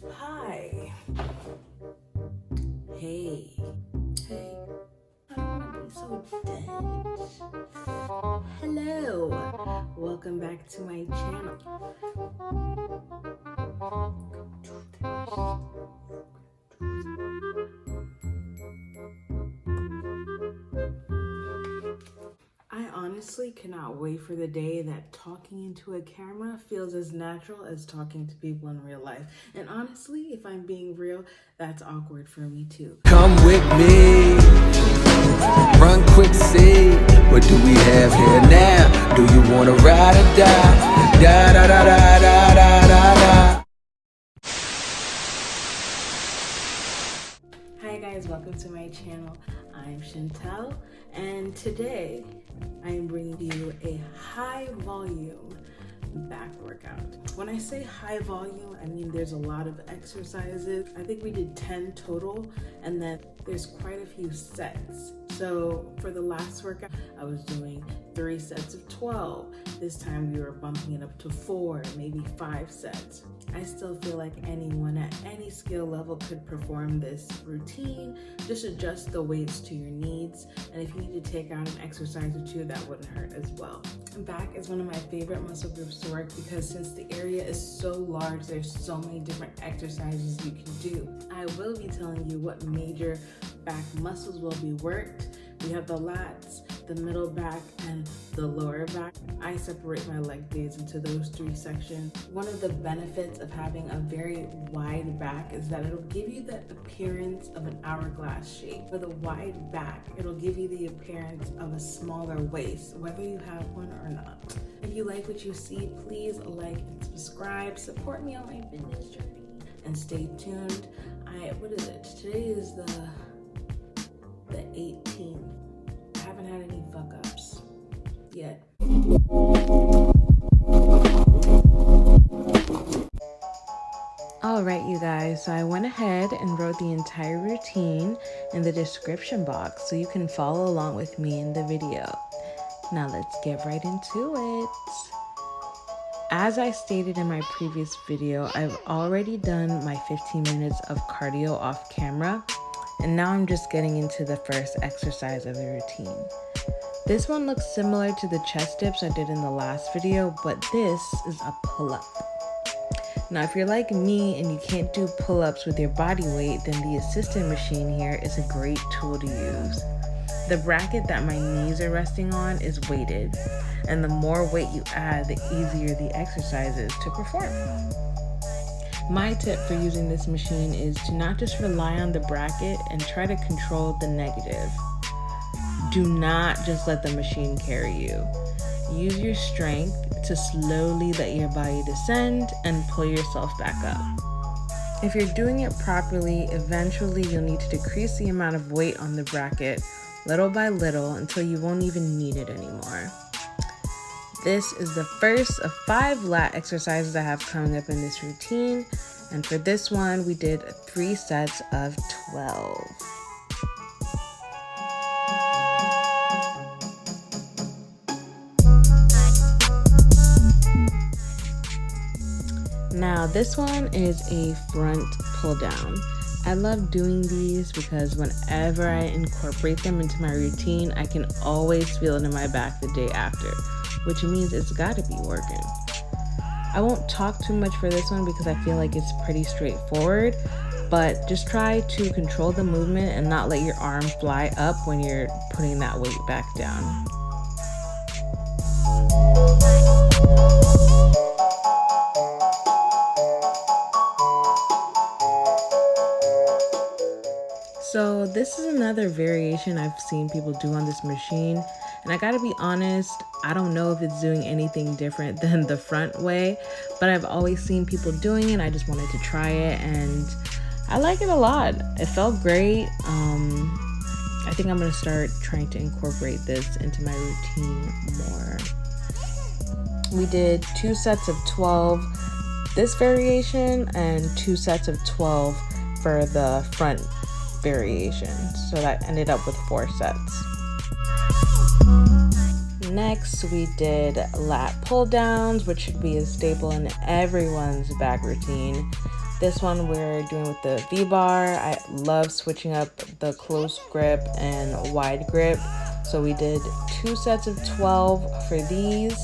Hi. Hey. I don't want to be so dense. Hello. Welcome back to my channel. I honestly cannot wait for the day that talking into a camera feels as natural as talking to people in real life. And honestly, if I'm being real, that's awkward for me too. Come with me, run quick, see what do we have here now? Do you wanna ride or die? Da da da da da da da da. Hi guys, welcome to my channel. I'm Chantel, and today I am bringing you a high volume back workout. When I say high volume, I mean there's a lot of exercises. I think we did 10 total, and then there's quite a few sets. So for the last workout, I was doing 3 sets of 12. This time we were bumping it up to 4, maybe 5 sets. I still feel like anyone at any skill level could perform this routine. Just adjust the weights to your needs, and if you need to take out an exercise or two, that wouldn't hurt as well. Back is one of my favorite muscle groups to work because since the area is so large, there's so many different exercises you can do. I will be telling you what major back muscles will be worked. We have the lats, the middle back, and the lower back. I separate my leg days into those 3 sections. One of the benefits of having a very wide back is that it'll give you the appearance of an hourglass shape. For the wide back, it'll give you the appearance of a smaller waist, whether you have one or not. If you like what you see, please like and subscribe. Support me on my fitness journey and stay tuned. What is it? Today is the 18th. I haven't had any fuck ups yet. All right, you guys, so I went ahead and wrote the entire routine in the description box so you can follow along with me in the video. Now let's get right into it. As I stated in my previous video, I've already done my 15 minutes of cardio off camera, and now I'm just getting into the first exercise of the routine. This one looks similar to the chest dips I did in the last video, but this is a pull-up. Now, if you're like me and you can't do pull-ups with your body weight, then the assistant machine here is a great tool to use. The bracket that my knees are resting on is weighted, and the more weight you add, the easier the exercise is to perform. My tip for using this machine is to not just rely on the bracket and try to control the negative. Do not just let the machine carry you. Use your strength to slowly let your body descend and pull yourself back up. If you're doing it properly, eventually you'll need to decrease the amount of weight on the bracket little by little until you won't even need it anymore. This is the first of 5 lat exercises I have coming up in this routine, and for this one we did 3 sets of 12. Now this one is a front pull down. I love doing these because whenever I incorporate them into my routine, I can always feel it in my back the day after, which means it's gotta be working. I won't talk too much for this one because I feel like it's pretty straightforward, but just try to control the movement and not let your arm fly up when you're putting that weight back down. So this is another variation I've seen people do on this machine, and I gotta be honest, I don't know if it's doing anything different than the front way, but I've always seen people doing it. I just wanted to try it, and I like it a lot. It felt great. I think I'm gonna start trying to incorporate this into my routine more. We did 2 sets of 12 this variation and 2 sets of 12 for the front variation, so that ended up with 4 sets. Next, we did lat pull downs, which should be a staple in everyone's back routine. This one we're doing with the V-bar. I love switching up the close grip and wide grip. So we did 2 sets of 12 for these.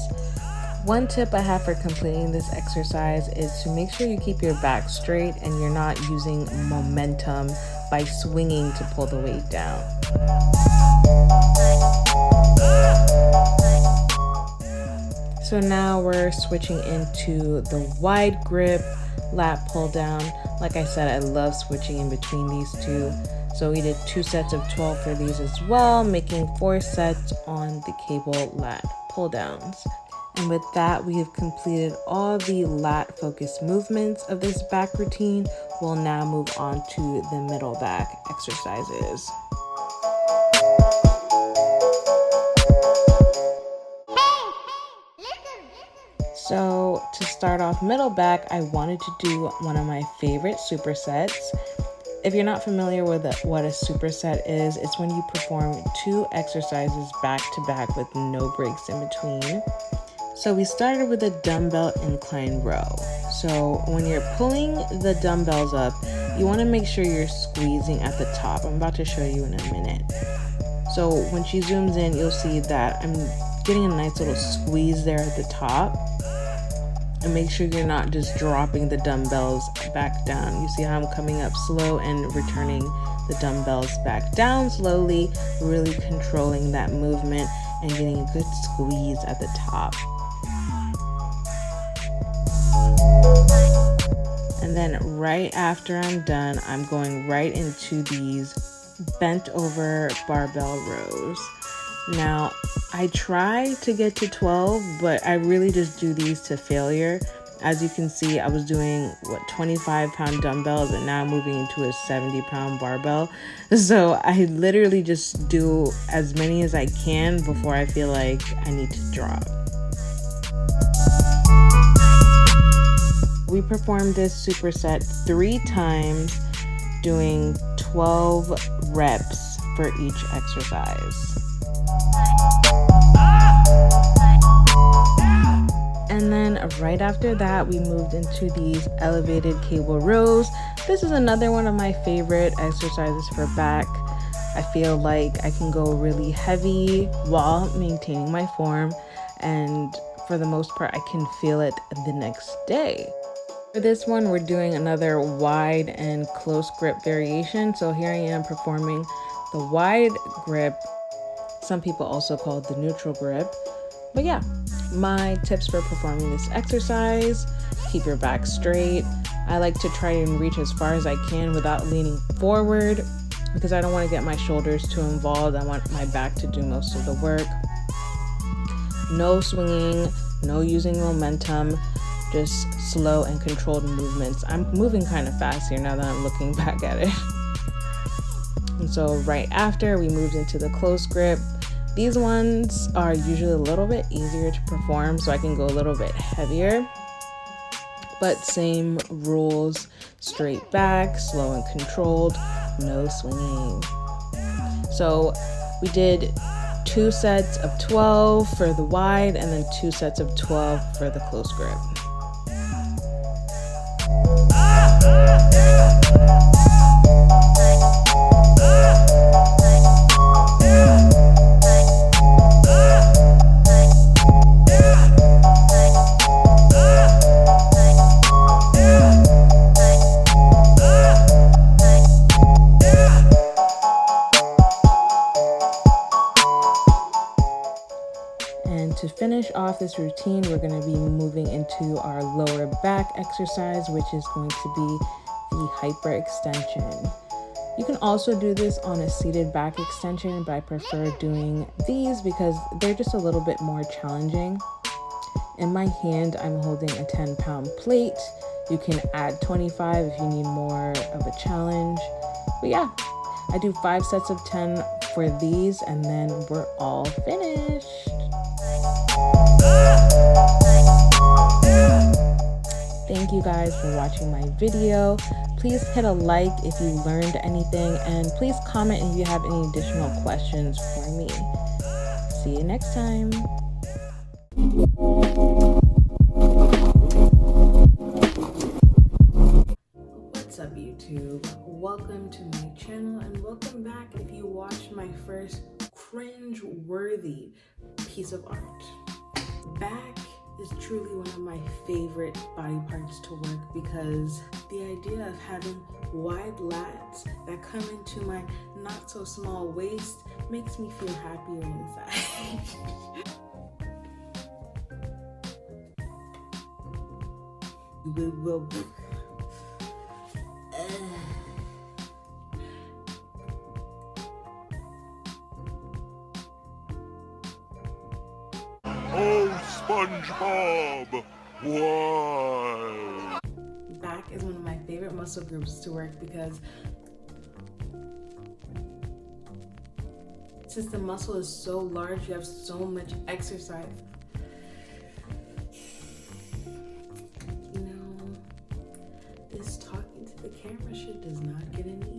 One tip I have for completing this exercise is to make sure you keep your back straight and you're not using momentum by swinging to pull the weight down. So now we're switching into the wide grip lat pull down. Like I said, I love switching in between these two. So we did 2 sets of 12 for these as well, making 4 sets on the cable lat pull downs. And with that, we have completed all the lat focused movements of this back routine. We'll now move on to the middle back exercises. So to start off middle back, I wanted to do one of my favorite supersets. If you're not familiar with what a superset is, it's when you perform 2 exercises back to back with no breaks in between. So we started with a dumbbell incline row. So when you're pulling the dumbbells up, you want to make sure you're squeezing at the top. I'm about to show you in a minute. So when she zooms in, you'll see that I'm getting a nice little squeeze there at the top. And make sure you're not just dropping the dumbbells back down. You see how I'm coming up slow and returning the dumbbells back down slowly, really controlling that movement and getting a good squeeze at the top. And then right after I'm done, I'm going right into these bent over barbell rows. Now, I try to get to 12, but I really just do these to failure. As you can see, I was doing 25-pound dumbbells, and now I'm moving into a 70-pound barbell. So I literally just do as many as I can before I feel like I need to drop. We performed this superset 3 times, doing 12 reps for each exercise. And then right after that, we moved into these elevated cable rows. This is another one of my favorite exercises for back. I feel like I can go really heavy while maintaining my form, and for the most part, I can feel it the next day. For this one, we're doing another wide and close grip variation. So here I am performing the wide grip. Some people also call it the neutral grip. But yeah, my tips for performing this exercise: keep your back straight. I like to try and reach as far as I can without leaning forward because I don't want to get my shoulders too involved. I want my back to do most of the work. No swinging, no using momentum, just slow and controlled movements. I'm moving kind of fast here now that I'm looking back at it. And so right after, we moved into the close grip. These ones are usually a little bit easier to perform, so I can go a little bit heavier. But same rules: straight back, slow and controlled, no swinging. So we did 2 sets of 12 for the wide and then 2 sets of 12 for the close grip. And to finish off this routine, we're going to be moving into our lower back exercise, which is going to be the hyperextension. You can also do this on a seated back extension, but I prefer doing these because they're just a little bit more challenging. In my hand, I'm holding a 10-pound plate. You can add 25 if you need more of a challenge. But yeah, I do 5 sets of 10 for these, and then we're all finished. Thank you guys for watching my video. Please hit a like if you learned anything, and please comment if you have any additional questions for me. See you next time. What's up, YouTube? Welcome to my channel and welcome back if you watched my first cringe-worthy piece of art. Back is truly one of my favorite body parts to work because the idea of having wide lats that come into my not so small waist makes me feel happier inside. Oh, SpongeBob! Why? Back is one of my favorite muscle groups to work because since the muscle is so large, you have so much exercise. You know, this talking to the camera shit does not get any